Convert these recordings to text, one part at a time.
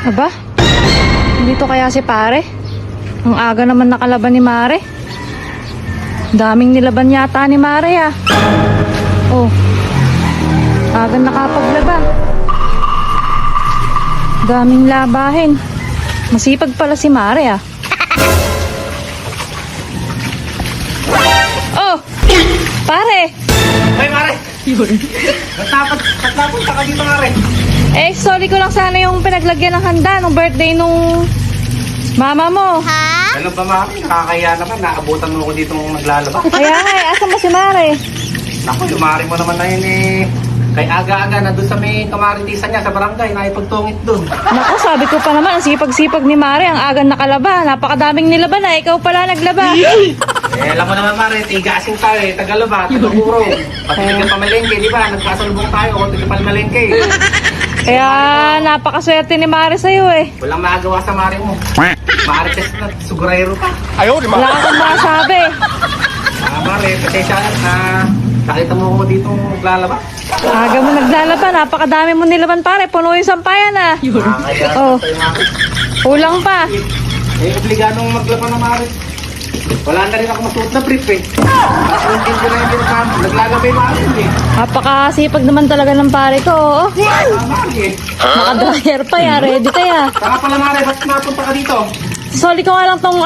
Aba, dito kaya si pare? Ang aga naman nakalaban ni Mare. Daming nilaban yata ni Mare ah. Oh, aga nakapaglaban. Daming labahin. Masipag pala si Mare ah. Oh, pare. Ay, Mare! Natapos ka dito, Mare. Eh, sorry ko lang sana yung pinaglagyan ng handa nung birthday nung mama mo. Ano ba, Mare? Nakakaya naman. Naabutan mo ako dito naglalaba. Kaya nga, asan mo si Mare? Naku, yung Mare mo naman na yun eh. Kay aga-aga na doon sa may kamaritisan niya sa barangay. Nakipagtungit doon. Naku, sabi ko pa naman, ang sipag-sipag ni Mare, ang agang nakalaba. Napakadaming nilaban na, ikaw pala naglaba. Alam mo naman, Mare, tigasing tayo eh. Tagalaba, Tagapuro. Pati taga-pamalengke, di ba? Nagkasalubong tayo o taga-pamalengke. Kaya napakaswerte ni Mare sa'yo eh. Walang magagawa sa Mare mo. Marites na, sugurero pa. Wala kang masabi. Mare, pasensya na. Nakita mo ako dito maglalaba. Aga mo naglalaba, napakadami mo nilaban pare, puno yung sampayan ah. Nakakaya Oh. tayo, Mare. Kulang pa. Eh, obligadong maglaba ng Mare. Wala na rin ako masuot na brief eh. At hindi ko na yung pinagkama. Naglalaba yung Mare eh. Napakasipag naman talaga ng pare ko. Oh. Mare eh. Naka-dryer pa ya, ready ka ya. Saka pala Mare, ba't napunta ka dito? Soli ko nga lang tong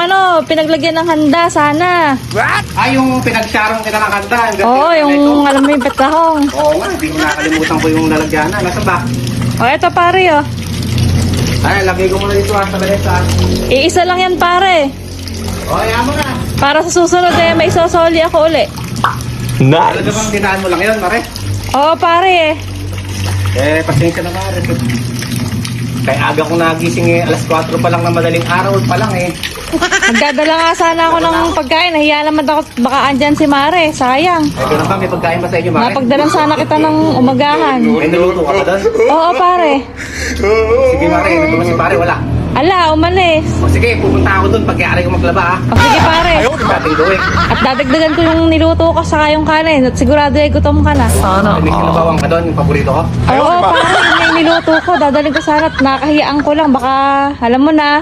pinaglagyan ng handa sana. Yung pinagsarong kita ng kanta. Oo, yung alam mo yung petahong. Oo nga, hindi ko nakalimutan ko yung lalagyanan. Nasa ba? O, eto pare oh. Ay, lagay ko muna dito sa balesa. Iisa lang yan pare. O, ayaw mo na. Para sa susunod eh, may sosoli ako uli. Talaga bang dinaan mo lang yun, Mare? Oo pare eh. Pasensya na, Mare. Kaya aga kong nagising eh, alas 4 pa lang na madaling araw pa lang eh. Magdadala nga sana ako ng pagkain. Nahiya naman ako baka andyan si Mare. Sayang. Ay, ganun ba? May pagkain ba sa inyo, Mare? Napagdalan sana kita ng umagahan. May niluto ka ba doon? Oo pare. Sige, Mare. Ito ba si Pare? Wala. Ala, umalis. O sige, pupunta ako doon pag-iari ko maglaba, ha? O sige pare. Dating doon At dadagdagan ko yung niluto ko saka yung kanin. At sigurado ay gutom ka na. May sinabawang ka doon, yung paborito ko. Oo pare, yun yung niluto ko. Dadalhin ko sana at nakakahiyaan ko lang. Baka alam mo na.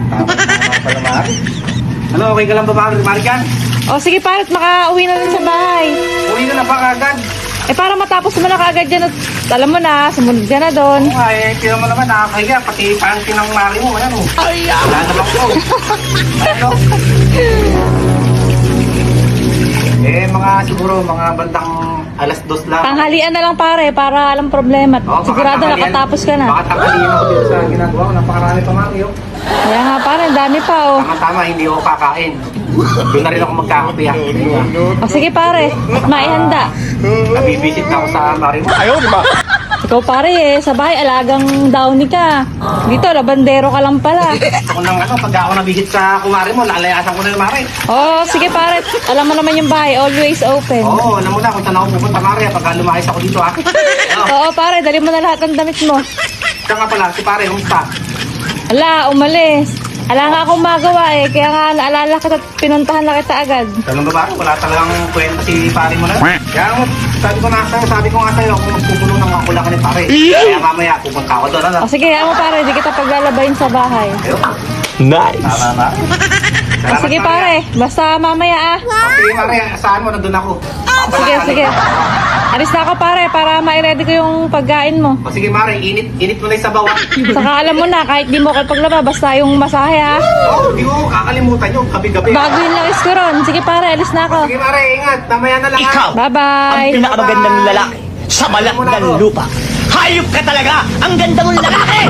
Tama pala, Mare. Ano, okay ka lang ba, Mare Jan? O sige pare, at makauwi na rin sa bahay. Uwi na ba kagad? Eh para matapos mo na kaagad dyan at alam mo na, sumunod ka na doon. Oo nga eh, kaya mo naman nakakahiga, pati panty ng Mare mo, ayan o. Wala naman ko. Ano? Mga siguro, mga bandang alas 2 lang. Tanghalian na lang pare, para alam problema. Oo, Sigurado baka tanghalian. nakatapos ka na. Baka tanghalian ako dito sa ginagawa ko, napakarami pa, Mare, oh. Kaya nga pare, ang dami pa oh. Tama-tama, hindi ako kakain. Doon na rin ako magkakape, ha. O sige pare, at maihanda. Nabibisit na ako sa Mare mo. Ikaw pare eh, sa bahay alagang downy ka. Dito, labandero ka lang pala. Ako nang pag ako nabisit sa kumare mo, lalayasan ko na yung Mare. Oh, sige pare, alam mo naman yung bahay, always open. Oo, alam mo na kung saan ako pupunta, Mare, pag lumayas ako dito, ha. Oo pare, dali mo na lahat ng damit mo. Siya nga pala, si Pare, kumusta? Ala, umalis. Ala nga akong magawa eh, kaya nga naalala kita at pinuntahan na kita agad. Ganun ba ba? Wala talagang kwenta si Pare mo na. Kaya mo, sabi ko nga sa'yo, kung magpupulo ng mga kula ka ni Pare. Kaya mamaya, pupunta ako doon, ano? O sige, mo pare, di kita paglalabayin sa bahay. Ayun. Nice. Tama. O sige pare, basta mamaya ah. Okay, Mare, saan mo? Nandun ako. Sige. Alis na ako pare, para ma-ready ko yung pagkain mo. O sige, Mare, init mo na yung sabaw, ha? Saka alam mo na, kahit di mo kayo paglaba, basta yung masahe ha. Oo, di ko kakalimutan yung gabi-gabi. Bago yung langis ko ron. Sige pare, alis na ako. Sige, Mare, ingat. Mamaya na lang, ha? Ikaw, Bye-bye. ang pinakamagandang lalaki sa balat ng lupa. Hayop ka talaga! Ang ganda mong lalaki!